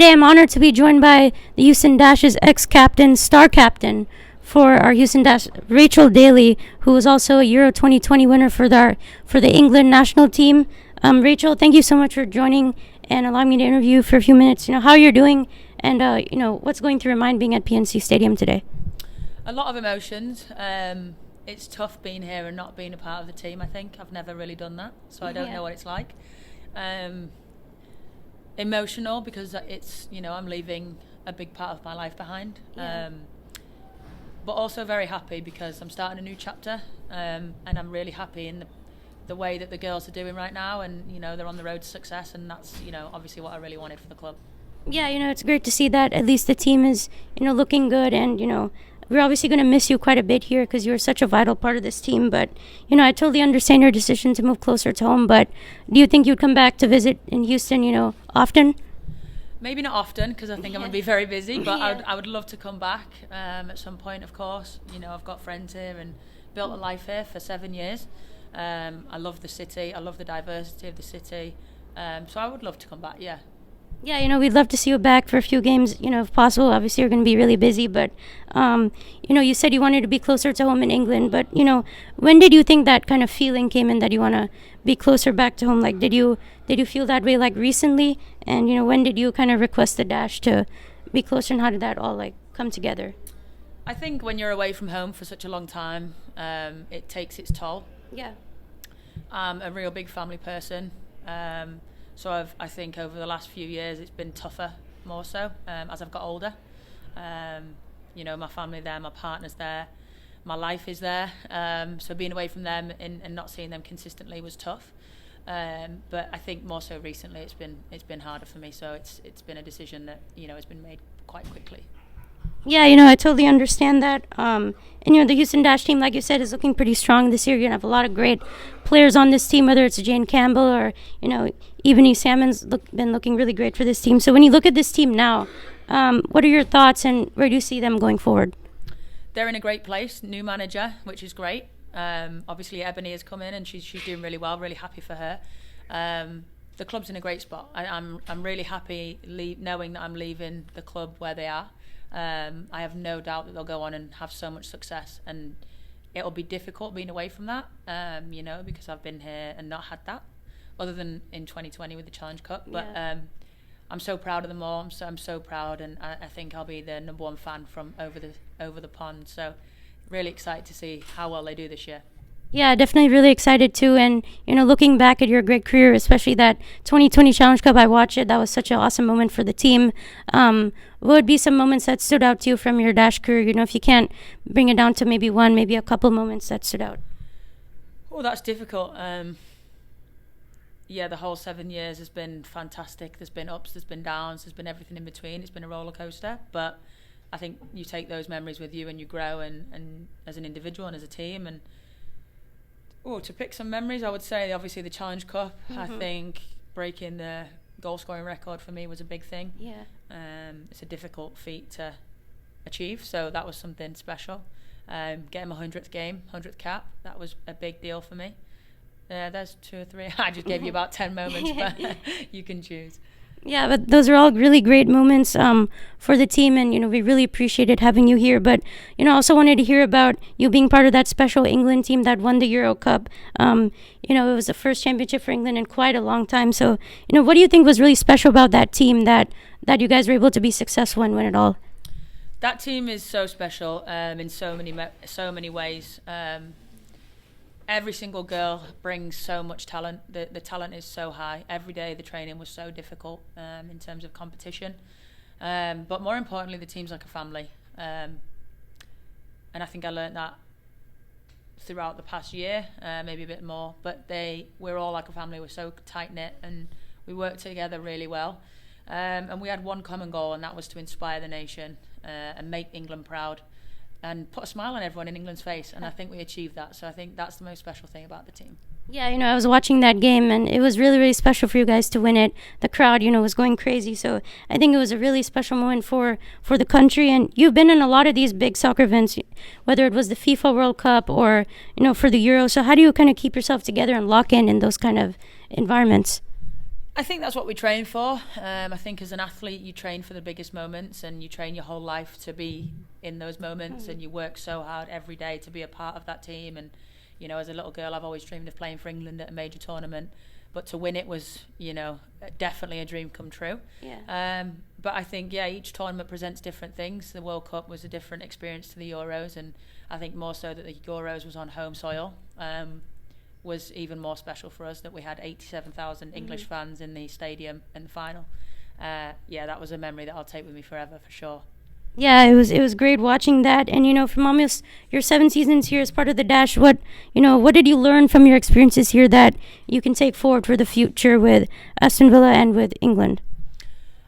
Today I'm honored to be joined by the Houston Dash's ex-captain, star captain for our Houston Dash, Rachel Daly, who was also a Euro 2020 winner for the England national team. Rachel, thank you so much for joining and allowing me to interview you for a few minutes. How you're doing and what's going through your mind being at PNC Stadium today. A lot of emotions. It's tough being here and not being a part of the team. I think I've never really done that, so I don't know what it's like. Emotional because it's I'm leaving a big part of my life behind. But also very happy because I'm starting a new chapter, and I'm really happy in the way that the girls are doing right now, and they're on the road to success, and that's obviously what I really wanted for the club. Yeah, it's great to see that at least the team is looking good, and we're obviously going to miss you quite a bit here because you're such a vital part of this team. But I totally understand your decision to move closer to home. But do you think you'd come back to visit in Houston often? Maybe not often because I think I'm going to be very busy, but I would love to come back at some point, of course. I've got friends here and built a life here for 7 years. I love the city. I love the diversity of the city. So I would love to come back, yeah. Yeah, we'd love to see you back for a few games, if possible. Obviously, you're going to be really busy, but, you said you wanted to be closer to home in England, but, when did you think that kind of feeling came in that you want to be closer back to home? Like, did you feel that way, like, recently? And, when did you kind of request the Dash to be closer, and how did that all, like, come together? I think when you're away from home for such a long time, it takes its toll. Yeah. I'm a real big family person. So I think over the last few years it's been tougher, more so, as I've got older. My family there, my partner's there, my life is there. So being away from them and not seeing them consistently was tough. But I think more so recently it's been harder for me. So it's been a decision that has been made quite quickly. Yeah, I totally understand that. And the Houston Dash team, like you said, is looking pretty strong this year. You're going to have a lot of great players on this team, whether it's Jane Campbell or, Ebony Salmon's been looking really great for this team. So when you look at this team now, what are your thoughts and where do you see them going forward? They're in a great place, new manager, which is great. Obviously, Ebony has come in and she's doing really well, really happy for her. The club's in a great spot. I'm really happy knowing that I'm leaving the club where they are. I have no doubt that they'll go on and have so much success, and it'll be difficult being away from that, because I've been here and not had that, other than in 2020 with the Challenge Cup. But I'm so proud of them all. I'm so proud, and I think I'll be the number one fan from over the pond. So really excited to see how well they do this year. Yeah, definitely really excited too. And, looking back at your great career, especially that 2020 Challenge Cup, I watched it. That was such an awesome moment for the team. What would be some moments that stood out to you from your Dash career? If you can't bring it down to maybe a couple moments that stood out. Oh, that's difficult. The whole 7 years has been fantastic. There's been ups, there's been downs, there's been everything in between. It's been a roller coaster. But I think you take those memories with you and you grow and as an individual and as a team. And to pick some memories, I would say obviously the Challenge Cup. I think breaking the goal scoring record for me was a big thing. Yeah. It's a difficult feat to achieve, so that was something special. Getting my 100th cap, that was a big deal for me. There's 2 or 3. I just gave you about 10 moments, but you can choose. Yeah, but those are all really great moments for the team, and we really appreciated having you here. But I also wanted to hear about you being part of that special England team that won the Euro Cup. It was the first championship for England in quite a long time. So what do you think was really special about that team that you guys were able to be successful and win it all? That team is so special in so many ways. Every single girl brings so much talent. The talent is so high. Every day the training was so difficult in terms of competition. But more importantly, the team's like a family. And I think I learned that throughout the past year, maybe a bit more. But we're all like a family. We're so tight-knit and we work together really well. And we had one common goal, and that was to inspire the nation and make England proud. And put a smile on everyone in England's face, and I think we achieved that. So I think that's the most special thing about the team. Yeah, I was watching that game, and it was really, really special for you guys to win it. The crowd, was going crazy. So I think it was a really special moment for the country. And you've been in a lot of these big soccer events, whether it was the FIFA World Cup or, for the Euro. So how do you kind of keep yourself together and lock in those kind of environments? I think that's what we train for. I think as an athlete, you train for the biggest moments, and you train your whole life to be in those moments, and you work so hard every day to be a part of that team. And as a little girl, I've always dreamed of playing for England at a major tournament, but to win it was, definitely a dream come true. Yeah. But I think, each tournament presents different things. The World Cup was a different experience to the Euros, and I think more so that the Euros was on home soil. Was even more special for us, that we had 87,000 English fans in the stadium in the final. That was a memory that I'll take with me forever, for sure. Yeah, it was great watching that. And from almost your 7 seasons here as part of the Dash, what did you learn from your experiences here that you can take forward for the future with Aston Villa and with England?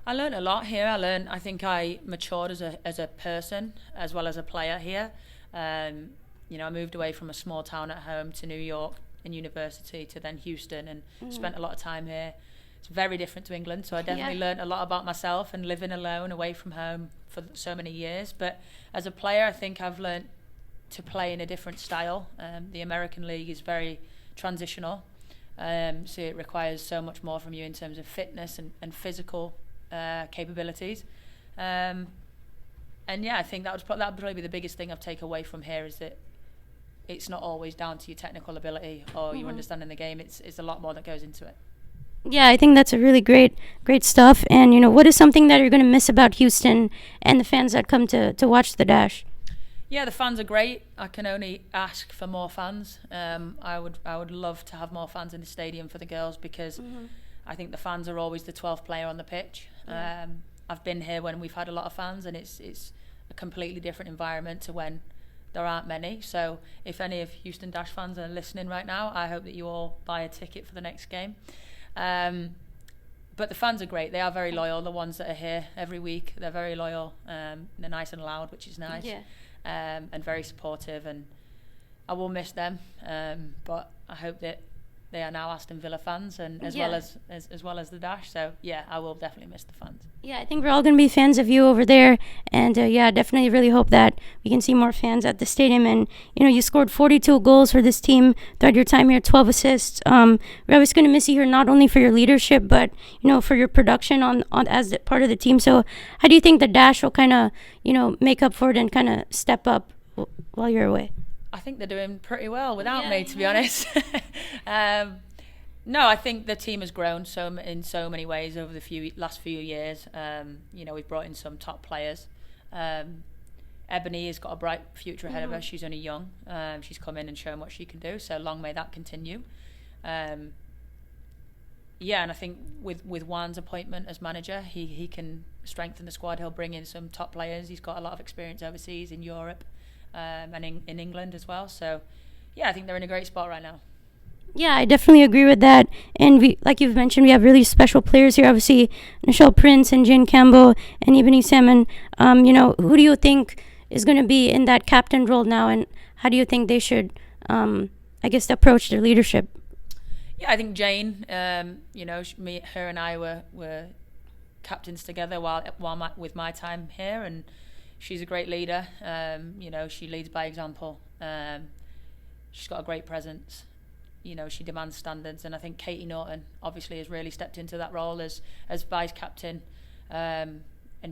I learned a lot here. I think I matured as a person as well as a player here. I moved away from a small town at home to New York in university, to then Houston, and spent a lot of time here. It's very different to England, so I definitely learned a lot about myself, and living alone away from home for so many years. But as a player, I think I've learned to play in a different style. The American League is very transitional, so it requires so much more from you in terms of fitness and physical capabilities. I think that would probably be the biggest thing I've taken away from here, is that it's not always down to your technical ability or your understanding the game. It's a lot more that goes into it. Yeah, I think that's a really great stuff. And what is something that you're going to miss about Houston and the fans that come to watch the Dash? Yeah, the fans are great. I can only ask for more fans. I would love to have more fans in the stadium for the girls, because I think the fans are always the 12th player on the pitch. I've been here when we've had a lot of fans, and it's a completely different environment to when there aren't many. So if any of Houston Dash fans are listening right now, I hope that you all buy a ticket for the next game. But the fans are great. They are very loyal. The ones that are here every week, they're very loyal. They're nice and loud, which is nice. Yeah. And very supportive. And I will miss them. But I hope that they are now Aston Villa fans, and as well as the Dash. So I will definitely miss the fans. Yeah, I think we're all going to be fans of you over there, and definitely really hope that we can see more fans at the stadium. And you scored 42 goals for this team throughout your time here, 12 assists. We're always going to miss you here, not only for your leadership, but for your production on as part of the team. So how do you think the Dash will kind of make up for it and kind of step up while you're away? I think they're doing pretty well without me, to be honest. No, I think the team has grown in so many ways over the last few years. We've brought in some top players. Ebony has got a bright future ahead of her. She's only young. She's come in and shown what she can do. So long may that continue. And I think with Juan's appointment as manager, he can strengthen the squad. He'll bring in some top players. He's got a lot of experience overseas in Europe. And in England as well. So, I think they're in a great spot right now. Yeah, I definitely agree with that. And we, like you've mentioned, we have really special players here. Obviously, Nichelle Prince and Jane Campbell and Ebony Salmon. Who do you think is going to be in that captain role now, and how do you think they should, approach their leadership? Yeah, I think Jane. Her and I were captains together with my time here, and she's a great leader. She leads by example. She's got a great presence. She demands standards, and I think Katie Norton obviously has really stepped into that role as vice captain, and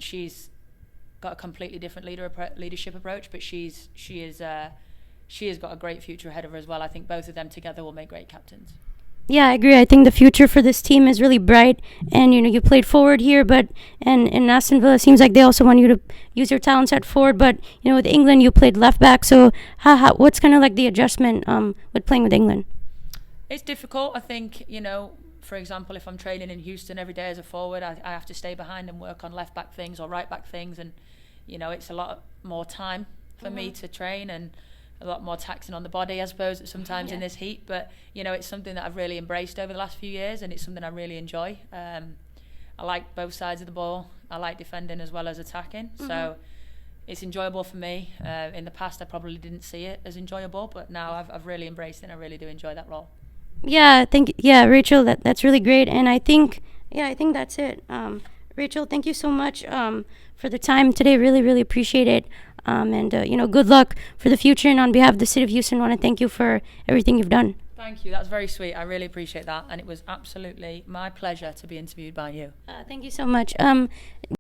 she's got a completely different leadership approach. But she has got a great future ahead of her as well. I think both of them together will make great captains. Yeah, I agree. I think the future for this team is really bright. And, you played forward here, but in Aston Villa, it seems like they also want you to use your talents at forward. But, with England, you played left back. So what's kind of like the adjustment with playing with England? It's difficult. I think, for example, if I'm training in Houston every day as a forward, I have to stay behind and work on left back things or right back things. And, it's a lot more time for me to train, and a lot more taxing on the body, I suppose, sometimes in this heat. But, it's something that I've really embraced over the last few years, and it's something I really enjoy. I like both sides of the ball. I like defending as well as attacking. So it's enjoyable for me. In the past, I probably didn't see it as enjoyable, but now I've really embraced it, and I really do enjoy that role. Yeah, I think, Rachel, that's really great. And I think that's it. Rachel, thank you so much for the time today. Really, really appreciate it. And good luck for the future. And on behalf of the city of Houston, I want to thank you for everything you've done. Thank you. That's very sweet. I really appreciate that. And it was absolutely my pleasure to be interviewed by you. Thank you so much.